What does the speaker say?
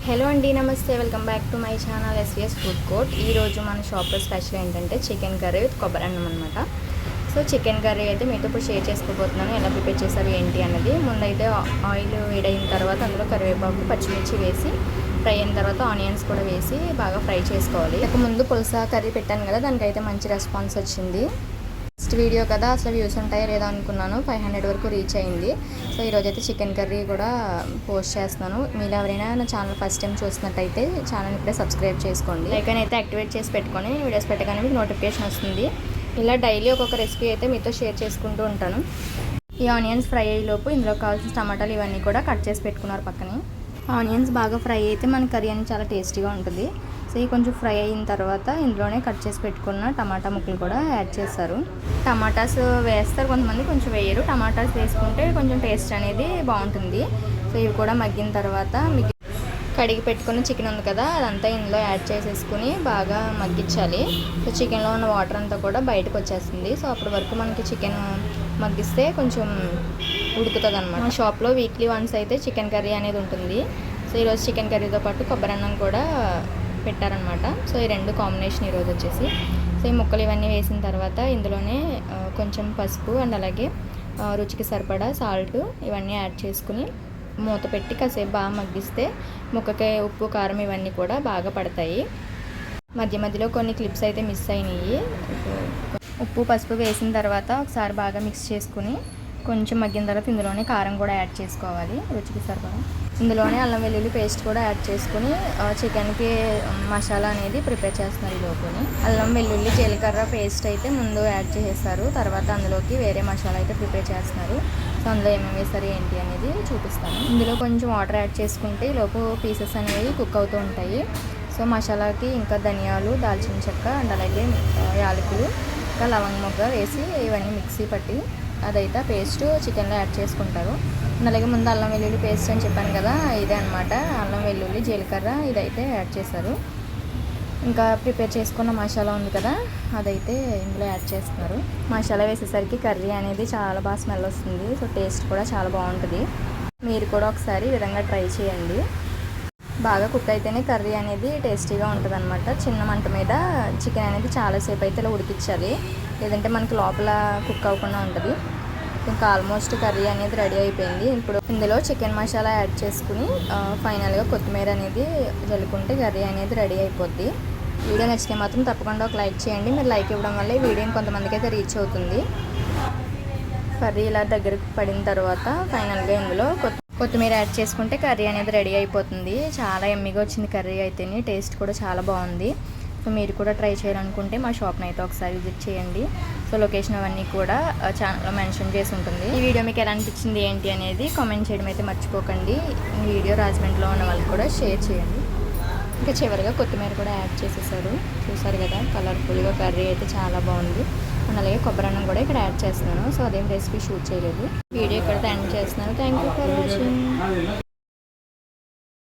Hello అండి, నమస్తే. Welcome back to my channel SVS food court. ఈరోజు మన షాప్లో స్పెషల్ ఏంటంటే చికెన్ కర్రీ విత్ కొబ్బరి అన్నం అనమాట. సో చికెన్ కర్రీ అయితే మీతో ఇప్పుడు షేర్ చేసుకోబోతున్నాను. ఎలా ప్రిపేర్ చేస్తారు ఏంటి అన్నది. ముందైతే ఆయిల్ వేడైన తర్వాత అందులో కరివేపాకు, పచ్చిమిర్చి వేసి ఫ్రై అయిన తర్వాత ఆనియన్స్ కూడా వేసి బాగా ఫ్రై చేసుకోవాలి. ఇక ముందు పులస కర్రీ పెట్టాను కదా, దానికైతే మంచి రెస్పాన్స్ వచ్చింది. ఫస్ట్ వీడియో కదా, అసలు వ్యూస్ ఉంటాయో లేదో అనుకున్నాను. 500 వరకు రీచ్ అయింది. సో ఈరోజు అయితే చికెన్ కర్రీ కూడా పోస్ట్ చేస్తున్నాను. మీరు ఎవరైనా నా ఛానల్ ఫస్ట్ టైం చూసినట్టయితే ఛానల్ ఇప్పుడే సబ్స్క్రైబ్ చేసుకోండి. లైక్ అయితే యాక్టివేట్ చేసి పెట్టుకొని వీడియోస్ పెట్టగానే మీకు నోటిఫికేషన్ వస్తుంది. ఇలా డైలీ ఒక్కొక్క రెసిపీ అయితే మీతో షేర్ చేసుకుంటూ ఉంటాను. ఈ ఆనియన్స్ ఫ్రై అయ్యేలోపు ఇందులో కావాల్సిన టమాటాలు ఇవన్నీ కూడా కట్ చేసి పెట్టుకున్నారు పక్కనే. ఆనియన్స్ బాగా ఫ్రై అయితే మన కర్రీ అనేది చాలా టేస్టీగా ఉంటుంది. సో ఇవి కొంచెం ఫ్రై అయిన తర్వాత ఇందులోనే కట్ చేసి పెట్టుకున్న టమాటా ముక్కలు కూడా యాడ్ చేస్తారు. టమాటాస్ వేస్తారు కొంతమంది, కొంచెం వేయరు. టమాటాస్ వేసుకుంటే కొంచెం టేస్ట్ అనేది బాగుంటుంది. సో ఇవి కూడా మగ్గిన తర్వాత కడిగి పెట్టుకున్న చికెన్ ఉంది కదా, అదంతా ఇందులో యాడ్ చేసేసుకుని బాగా మగ్గించాలి. సో చికెన్లో ఉన్న వాటర్ అంతా కూడా బయటకు వచ్చేస్తుంది. సో అప్పటి వరకు మనకి చికెన్ మగ్గిస్తే కొంచెం ఉడుకుతుంది అనమాట. మా షాప్లో వీక్లీ వన్స్ అయితే చికెన్ కర్రీ అనేది ఉంటుంది. సో ఈరోజు చికెన్ కర్రీతో పాటు కొబ్బరి అన్నం కూడా పెట్టారనమాట. సో ఈ రెండు కాంబినేషన్ ఈరోజు వచ్చేసి. సో ఈ ముక్కలు ఇవన్నీ వేసిన తర్వాత ఇందులోనే కొంచెం పసుపు అండ్ అలాగే రుచికి సరిపడా సాల్ట్ ఇవన్నీ యాడ్ చేసుకుని మూత పెట్టి కాసేపు బాగా మగ్గిస్తే ముక్కకి ఉప్పు, కారం ఇవన్నీ కూడా బాగా పడతాయి. మధ్య మధ్యలో కొన్ని క్లిప్స్ అయితే మిస్ అయినాయి. ఉప్పు, పసుపు వేసిన తర్వాత ఒకసారి బాగా మిక్స్ చేసుకుని కొంచెం మగ్గిన తర్వాత ఇందులోనే కారం కూడా యాడ్ చేసుకోవాలి రుచికి సరిపడా. ఇందులోనే అల్లం వెల్లుల్లి పేస్ట్ కూడా యాడ్ చేసుకుని చికెన్కి మసాలా అనేది ప్రిపేర్ చేస్తున్నారు. ఈ లోపుని అల్లం వెల్లుల్లి జీలకర్ర పేస్ట్ అయితే ముందు యాడ్ చేసేస్తారు. తర్వాత అందులోకి వేరే మసాలా అయితే ప్రిపేర్ చేస్తున్నారు. సో అందులో ఏమేమి వేస్తారు ఏంటి అనేది చూపిస్తాను. ఇందులో కొంచెం వాటర్ యాడ్ చేసుకుంటే లోపు పీసెస్ అనేవి కుక్ అవుతూ ఉంటాయి. సో మసాలాకి ఇంకా ధనియాలు, దాల్చిన చెక్క అండ్ అలాగే యాలకులు, ఇంకా లవంగ మొగ్గ వేసి ఇవన్నీ మిక్సీ పట్టి అదైతే పేస్ట్ చికెన్లో యాడ్ చేసుకుంటారు. అలాగే ముందు అల్లం వెల్లుల్లి పేస్ట్ అని చెప్పాను కదా, ఇదే అనమాట. అల్లం వెల్లుల్లి జీలకర్ర ఇదైతే యాడ్ చేశారు. ఇంకా ప్రిపేర్ చేసుకున్న మసాలా ఉంది కదా, అదైతే ఇందులో యాడ్ చేస్తున్నారు. మసాలా వేసేసరికి కర్రీ అనేది చాలా బాగా స్మెల్ వస్తుంది. సో టేస్ట్ కూడా చాలా బాగుంటుంది. మీరు కూడా ఒకసారి ఈ విధంగా ట్రై చేయండి. బాగా కుక్ అయితేనే కర్రీ అనేది టేస్టీగా ఉంటుంది అనమాట. చిన్న మంట మీద చికెన్ అనేది చాలాసేపు అయితే ఇలా ఉడికించాలి, లేదంటే మనకి లోపల కుక్ అవ్వకుండా ఉంటుంది. ఇంకా ఆల్మోస్ట్ కర్రీ అనేది రెడీ అయిపోయింది. ఇప్పుడు ఇందులో చికెన్ మసాలా యాడ్ చేసుకుని ఫైనల్గా కొత్తిమీర అనేది జల్లుకుంటే కర్రీ అనేది రెడీ అయిపోద్ది. వీడియో నచ్చితే మాత్రం తప్పకుండా ఒక లైక్ చేయండి. మీరు లైక్ ఇవ్వడం వల్ల ఈ వీడియో కొంతమందికి అయితే రీచ్ అవుతుంది. కర్రీ ఇలా దగ్గరికి పడిన తర్వాత ఫైనల్గా ఇందులో కొత్తిమీర యాడ్ చేసుకుంటే కర్రీ అనేది రెడీ అయిపోతుంది. చాలా ఎమ్మిగా వచ్చింది కర్రీ అయితేనే, టేస్ట్ కూడా చాలా బాగుంది. సో మీరు కూడా ట్రై చేయాలనుకుంటే మా షాప్ని అయితే ఒకసారి విజిట్ చేయండి. సో లొకేషన్ అవన్నీ కూడా ఛానల్లో మెన్షన్ చేసి ఉంటుంది. ఈ వీడియో మీకు ఎలా అనిపించింది ఏంటి అనేది కామెంట్ చేయడం అయితే మర్చిపోకండి. ఈ వీడియో రాజమండ్రిలో ఉన్న వాళ్ళకి కూడా షేర్ చేయండి. ఇంకా చివరిగా కొత్తిమీర కూడా యాడ్ చేసేసారు. చూసారు కదా, కలర్ఫుల్గా కర్రీ అయితే చాలా బాగుంది. అలాగే కొబ్బరి అన్నం కూడా ఇక్కడ యాడ్ చేస్తున్నాను. సో అదేం రెసిపీ షూట్ చేయలేదు. వీడియో ఇక్కడ ఎండ్ చేస్తున్నాను. Thank you for watching.